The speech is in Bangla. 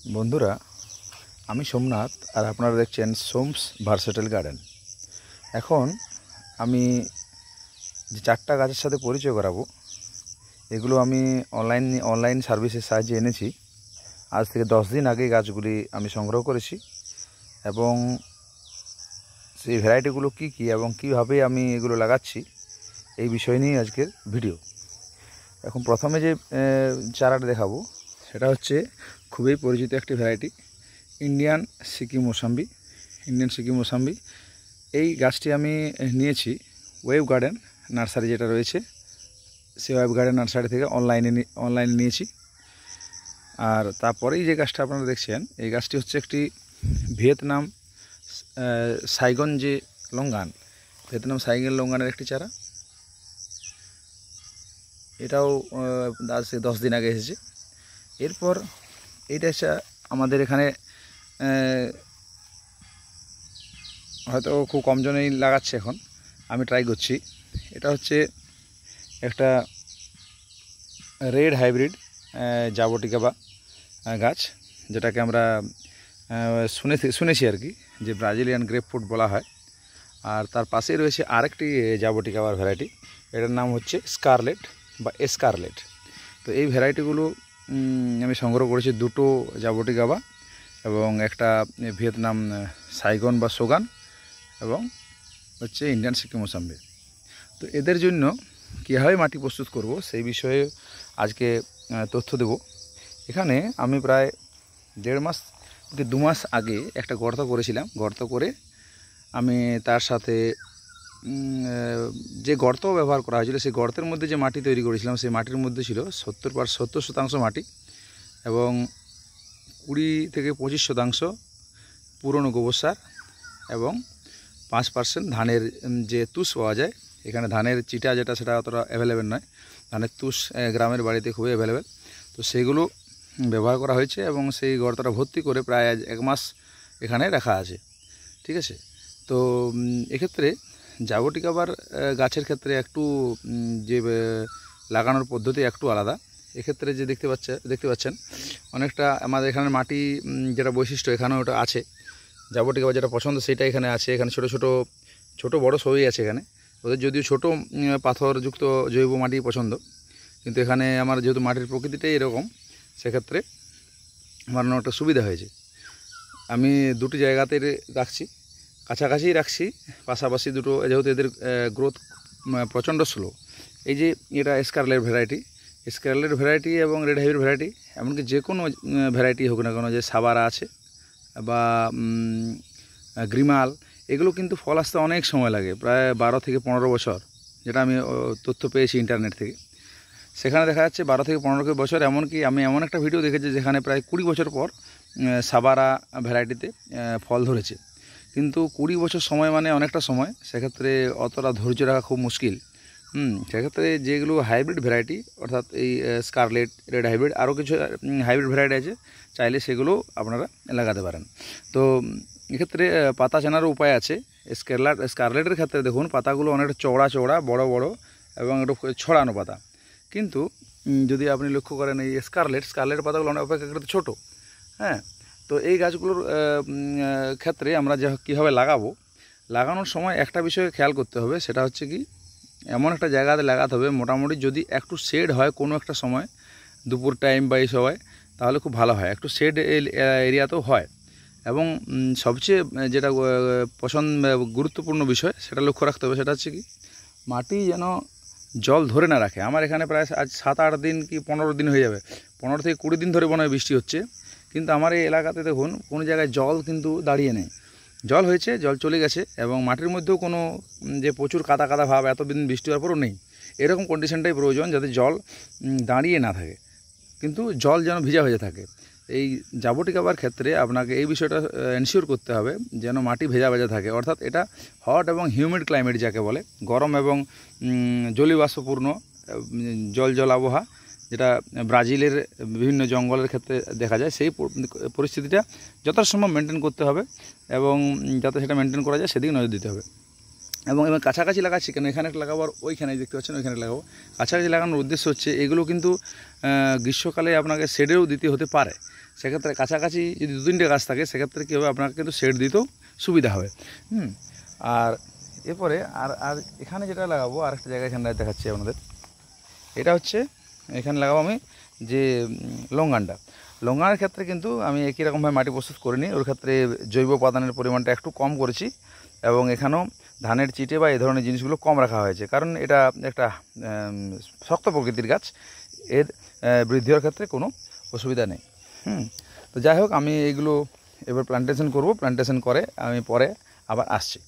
বন্ধুরা, আমি সোমনাথ আর আপনারা দেখছেন সোমস ভার্সেটাইল গার্ডেন। এখন আমি যে চারটা গাছের সাথে পরিচয় করাবো, এগুলো আমি অনলাইন সার্ভিসের সাহায্যে এনেছি। আজ থেকে 10 দিন আগে গাছগুলি আমি সংগ্রহ করেছি এবং সেই ভ্যারাইটিগুলো কী কী এবং কীভাবে আমি এগুলো লাগাচ্ছি এই বিষয় নিয়ে আজকের ভিডিও। এখন প্রথমে যে চারাটা দেখাবো সেটা হচ্ছে খুবই পরিচিত একটি ভ্যারাইটি, ইন্ডিয়ান সিকি মৌসাম্বি। এই গাছটি আমি নিয়েছি ওয়েব গার্ডেন নার্সারি যেটা রয়েছে, সেই ওয়েব গার্ডেন নার্সারি থেকে অনলাইনে নিয়েছি। আর তারপরেই যে গাছটা আপনারা দেখছেন, এই গাছটি হচ্ছে একটি ভিয়েতনাম সাইগন লঙ্গানের একটি চারা। এটাও আজ 10 দিন আগে এসেছে। এরপর এইটা আমাদের এখানে হয়তো খুব কমজনেই লাগাচ্ছে, এখন আমি ট্রাই করছি। এটা হচ্ছে একটা রেড হাইব্রিড জাবটিকা গাছ, যেটাকে আমরা শুনেছি আর কি, যে ব্রাজিলিয়ান গ্রেপফ্রুট বলা হয়। আর তার পাশেই রয়েছে আরেকটি জাবটিকাবার ভ্যারাইটি, এটার নাম হচ্ছে স্কারলেট বা এসকারলেট। তো এই ভ্যারাইটিগুলো আমি সংগ্রহ করেছি, দুটো জাবটিকা এবং একটা ভিয়েতনাম সাইগন বা সোগান এবং হচ্ছে ইন্ডিয়ান সিকি মৌসাম্বি। তো এদের জন্য কীভাবে মাটি প্রস্তুত করব সেই বিষয়ে আজকে তথ্য দেব। এখানে আমি প্রায় 1.5 মাস থেকে 2 মাস আগে একটা গর্ত করেছিলাম। গর্ত করে আমি তার সাথে যে গর্ত ব্যবহার করা হয়েছিল, সেই গর্তের মধ্যে যে মাটি তৈরি করেছিলাম, সেই মাটির মধ্যে ছিল 70% মাটি এবং 20 থেকে 25% পুরনো গোবর সার এবং 5% ধানের যে তুষ পাওয়া যায়। এখানে ধানের চিটা যেটা, সেটা অতটা অ্যাভেলেবেল নয়, ধানের তুষ গ্রামের বাড়িতে খুবই অ্যাভেলেবেল। তো সেইগুলো ব্যবহার করা হয়েছে এবং সেই গর্তটা ভর্তি করে প্রায় 1 মাস এখানে রাখা আছে। ঠিক আছে। তো এক্ষেত্রে জাবটিকাবার গাছের ক্ষেত্রে একটু যে লাগানোর পদ্ধতি একটু আলাদা। এক্ষেত্রে যে দেখতে পাচ্ছেন অনেকটা আমাদের এখানে মাটি যেটা বৈশিষ্ট্য, এখানেও ওটা আছে। জাবটিকা যেটা পছন্দ সেটা এখানে আছে। এখানে ছোট বড় সবই আছে এখানে। ওদের যদিও ছোট পাথরযুক্ত জৈব মাটি পছন্দ, কিন্তু এখানে আমার যেহেতু মাটির প্রকৃতিটাই এরকম, সেক্ষেত্রে আমার একটা সুবিধা হয়েছে। আমি দুটি জায়গাতে রাখছি, কাছাকাছি রাখছি, পাশাপাশি দুটো, যেহেতু এদের গ্রোথ প্রচণ্ড স্লো। এই যে এটা স্কারলেট ভ্যারাইটি এবং রেড হাইব্রিড ভ্যারাইটি, এমনকি যে কোনো ভ্যারাইটি হোক না কেন, যে সাবারা আছে বা গ্রিমাল, এগুলো কিন্তু ফল আসতে অনেক সময় লাগে, প্রায় 12 থেকে 15 বছর, যেটা আমি তথ্য পেয়েছি ইন্টারনেট থেকে। সেখানে দেখা যাচ্ছে 12 থেকে 15 বছর। এমনকি আমি এমন একটা ভিডিও দেখেছি যেখানে প্রায় 20 বছর পর সাবারা ভ্যারাইটিতে ফল ধরেছে। কিন্তু 20 বছর সময় মানে অনেকটা সময়, সেক্ষেত্রে অতটা ধৈর্য রাখা খুব মুশকিল। সেক্ষেত্রে যেগুলো হাইব্রিড ভ্যারাইটি, অর্থাৎ এই স্কারলেট, রেড হাইব্রিড, আরও কিছু হাইব্রিড ভ্যারাইটি আছে, চাইলে সেগুলো আপনারা লাগাতে পারেন। তো এক্ষেত্রে পাতা চেনারও উপায় আছে। স্কারলেটের ক্ষেত্রে দেখুন পাতাগুলো অনেকটা চওড়া বড় এবং একটু ছড়ানো পাতা। কিন্তু যদি আপনি লক্ষ্য করেন এই স্কারলেট পাতাগুলো অনেক অপেক্ষাকৃত ছোটো। হ্যাঁ, তো এই গাছগুলোর ক্ষেত্রে আমরা কীভাবে লাগানোর সময় একটা বিষয় খেয়াল করতে হবে, সেটা হচ্ছে কি, এমন একটা জায়গাতে লাগাতে হবে মোটামুটি যদি একটু শেড হয় কোনো একটা সময়, দুপুর টাইম বা এই সময়, তাহলে খুব ভালো হয়। একটু শেড এরিয়াতেও হয়। এবং সবচেয়ে যেটা গুরুত্বপূর্ণ বিষয় সেটা লক্ষ্য রাখতে হবে, সেটা হচ্ছে কি, মাটি যেন জল ধরে না রাখে। আমার এখানে প্রায় আজ 7-8 দিন কি 15 দিন হয়ে যাবে, 15 থেকে 20 দিন ধরে মনে হয় বৃষ্টি হচ্ছে, কিন্তু আমার এই এলাকাতে দেখুন কোনো জায়গায় জল কিন্তু দাঁড়িয়ে নেই। জল হয়েছে, জল চলে গেছে, এবং মাটির মধ্যেও কোনো যে প্রচুর কাদা ভাব এতদিন বৃষ্টি হওয়ার পরও নেই। এরকম কন্ডিশনটাই প্রয়োজন, যাতে জল দাঁড়িয়ে না থাকে, কিন্তু জল যেন ভিজা হয়ে থাকে। এই জাবটিকাবার ক্ষেত্রে আপনাকে এই বিষয়টা এনশিওর করতে হবে যেন মাটি ভেজা থাকে, অর্থাৎ এটা হট এবং হিউমিড ক্লাইমেট যাকে বলে, গরম এবং জলীয়বাষ্পপূর্ণ জল আবহাওয়া, যেটা ব্রাজিলের বিভিন্ন জঙ্গলের ক্ষেত্রে দেখা যায়, সেই পরিস্থিতিটা যথাসম্ভব মেনটেন করতে হবে এবং যাতে সেটা মেনটেন করা যায় সেদিকে নজর দিতে হবে। এবং এবার কাছাকাছি লাগাচ্ছি কেন, এখানে একটা লাগাবো আর ওইখানে দেখতে পাচ্ছেন ওইখানে লাগাবো। কাছাকাছি লাগানোর উদ্দেশ্য হচ্ছে এগুলো কিন্তু গ্রীষ্মকালে আপনাকে শেডেও দিতে হতে পারে। সেক্ষেত্রে কাছাকাছি যদি 2-3টে গাছ থাকে সেক্ষেত্রে কী হবে, আপনাকে কিন্তু শেড দিতেও সুবিধা হবে। আর এরপরে আর এখানে যেটা লাগাবো আরেকটা জায়গায় এখানে দেখাচ্ছি আপনাদের, এটা হচ্ছে এখানে লাগাবো আমি যে লঙ্গানের ক্ষেত্রে কিন্তু আমি একই রকমভাবে মাটি প্রস্তুত করিনি, ওর ক্ষেত্রে জৈব উপাদানের পরিমাণটা একটু কম করেছি এবং এখানেও ধানের চিটে বা এই ধরনের জিনিসগুলো কম রাখা হয়েছে, কারণ এটা একটা শক্ত প্রকৃতির গাছ, এর বৃদ্ধি হওয়ার ক্ষেত্রে কোনো অসুবিধা নেই। তো যাই হোক, আমি এইগুলো এবার প্লান্টেশন করব, প্লান্টেশন করে আমি পরে আবার আসছি।